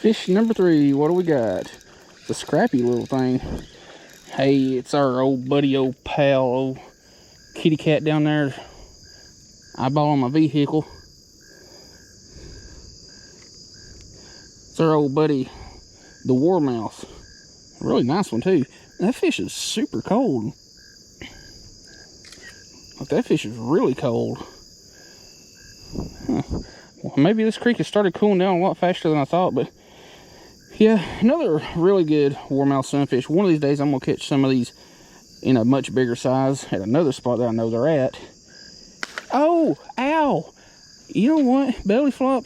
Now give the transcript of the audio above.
Fish number 3, what do we got? The scrappy little thing. Hey, it's our old buddy, old pal, old kitty cat down there eyeballing my vehicle. It's our old buddy, the Warmouth. Really nice one too. That fish is super cold. Look, that fish is really cold. Huh. Well, maybe this creek has started cooling down a lot faster than I thought, but yeah, another really good warmouth sunfish. One of these days I'm gonna catch some of these in a much bigger size at another spot that I know they're at. Oh, ow! You know what? Belly flop.